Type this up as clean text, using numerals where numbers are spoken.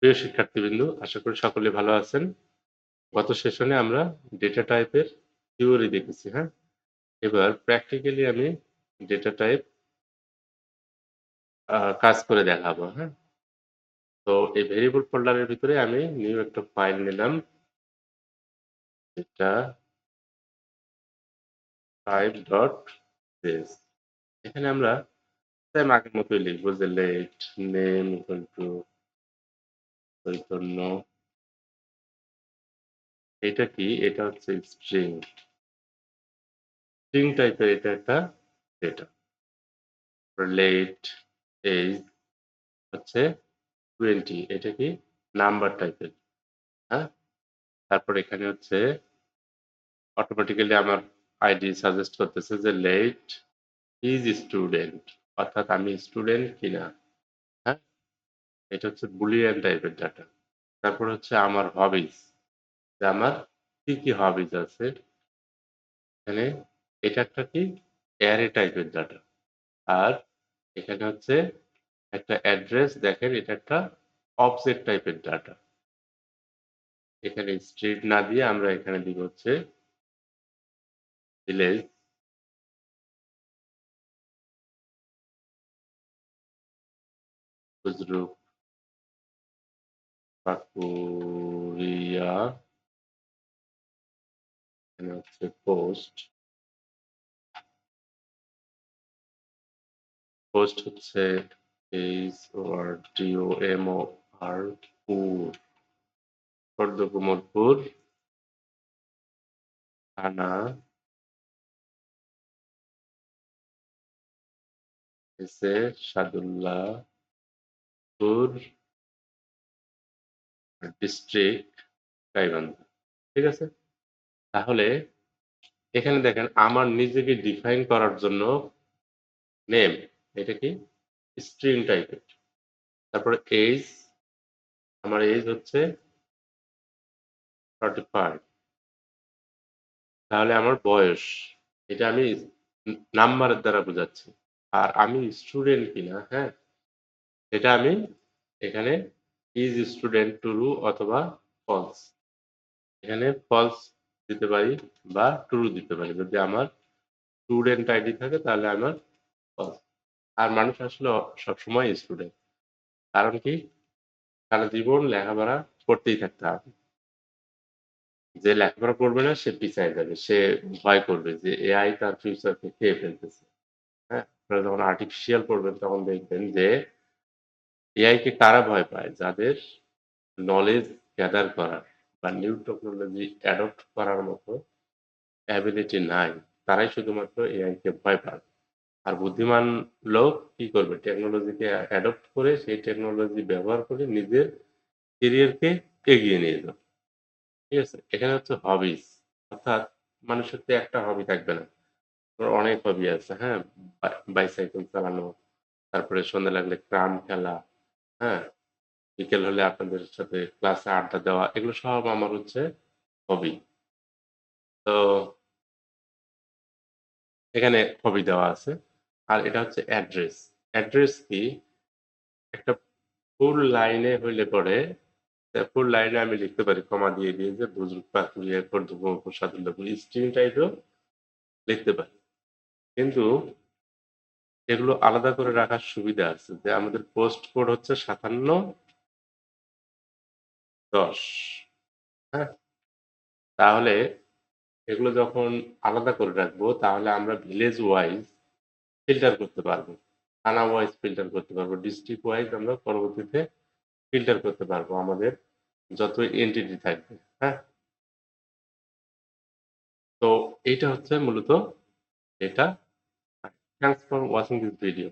প্রিয় শিক্ষার্থীবৃন্দ, আশা করি সকলে ভালো আছেন। গত সেশনে আমরা ডেটা টাইপের থিওরি দেখেছি, হ্যাঁ? এবার প্র্যাকটিক্যালি আমি ডেটা টাইপ কাজ করে দেখাবো, হ্যাঁ? তো এই ভেরিয়েবল ফোল্ডারের ভিতরে আমি নিউ একটা ফাইল নিলাম, যেটা type.js। এখানে আমরা সেম আগের মতোই লিখবো যে let name equal to Chaitanya. এটা কি? এটা হচ্ছে স্ট্রিং টাইপের, এটা একটা ডেটা। লেট এজ হচ্ছে 20, এটা কি? নাম্বার টাইপের, হ্যাঁ? তারপর এখানে হচ্ছে অটোমেটিক্যালি আমার আইডি সাজেস্ট করতেছে যে লেট ইজ স্টুডেন্ট, অর্থাৎ আমি স্টুডেন্ট কিনা, হ্যাঁ? এটা হচ্ছে বুলিয়ান টাইপের ডাটা। তারপর হচ্ছে আমার হবিজ, যে আমার কি কি হবিজ আছে এখানে। এটা একটা কি? অ্যারে টাইপের ডাটা। আর এখানে হচ্ছে একটা অ্যাড্রেস, দেখেন এটা একটা অবজেক্ট টাইপের ডাটা। এখানে স্ট্রিট না দিয়ে আমরা এখানে দিব হচ্ছে ভিলেজ হুজরুক পাকুড়িয়া। এখানে হচ্ছে পোস্ট হচ্ছে HORDOMOR পুর, খর্দকুমোরপুর থানা, এসে সাদুল্লাহপুর ডিস্ট্রিক্ট গাইবান্ধা। ঠিক আছে? তাহলে এখানে দেখেন আমার নিজেকে ডিফাইন করার জন্য নেম, এটা কি? স্ট্রিং টাইপের। তারপরে এজ, আমার এজ হচ্ছে 45। তাহলে আমার বয়স, এটা আমি নাম্বারের দ্বারা বোঝাচ্ছি। আর আমি স্টুডেন্ট কিনা, হ্যাঁ, এটা আমি এখানে ইজ স্টুডেন্ট ট্রু অথবা ফলস, এখানে ফলস দিতে পারি বা ট্রু দিতে পারি। যদি আমার স্টুডেন্ট আইডি থাকে তাহলে আমার ফলস। আর মানুষ আসলে সবসময় স্টুডেন্ট। কারণ কি? সারা জীবন লেখাপড়া করতেই থাকতে হবে। যে লেখাপড়া করবে না সে পিছায় যাবে, সে ভয় করবে যে এআই তার ফিউচারকে খেয়ে ফেলতেছে, হ্যাঁ? আপনারা যখন আর্টিফিশিয়াল পড়বেন তখন দেখবেন যে এআই কে কারা ভয় পায়? যাদের নলেজ গ্যাদার করার বা নিউ টেকনোলজি অ্যাডপ্ট করার মতো অ্যাবিলিটি নাই, তারাই শুধুমাত্র এআই কে ভয় পায়। আর বুদ্ধিমান লোক কি করবে? টেকনোলজিকে অ্যাডপ্ট করে সেই টেকনোলজি ব্যবহার করে নিজের কেরিয়ারকে এগিয়ে নিয়ে যাবে। ঠিক আছে? এখানে হচ্ছে হবিস, অর্থাৎ মানুষের তো একটা হবি থাকবে না। ওর অনেক হবি আছে, হ্যাঁ? বাইসাইকেল চালানো, তারপরে সন্ধ্যা লাগলে ক্রাম খেলা, হ্যাঁ? বিকেল হলে আপনাদের সাথে ক্লাসে আড্ডা দেওয়া, এগুলো সব আমার হচ্ছে হবি। তো এখানে হবি দেওয়া আছে। আর এটা হচ্ছে অ্যাড্রেস। অ্যাড্রেস কি? একটা ফুল লাইনে হইলে পরে ফুল লাইনে আমি লিখতে পারি কমা দিয়ে দিয়ে যে বুজরুক পাকুড়িয়া খর্দপুর সাদুল্লাপুর স্ট্রিং টাইপেও লিখতে পারি। কিন্তু এগুলো আলাদা করে রাখার সুবিধা আছে যে আমাদের পোস্ট কোড হচ্ছে 5710, হ্যাঁ? তাহলে এগুলো যখন আলাদা করে রাখবো তাহলে আমরা ভিলেজ ওয়াইজ ফিল্টার করতে পারবো, থানা ওয়াইজ ফিল্টার করতে পারবো, ডিস্ট্রিক্ট ওয়াইজ আমরা পরবর্তীতে ফিল্টার করতে পারবো আমাদের যত এন্টিটি থাকবে, হ্যাঁ? তো এইটা হচ্ছে মূলত এটা। Thanks for watching this video.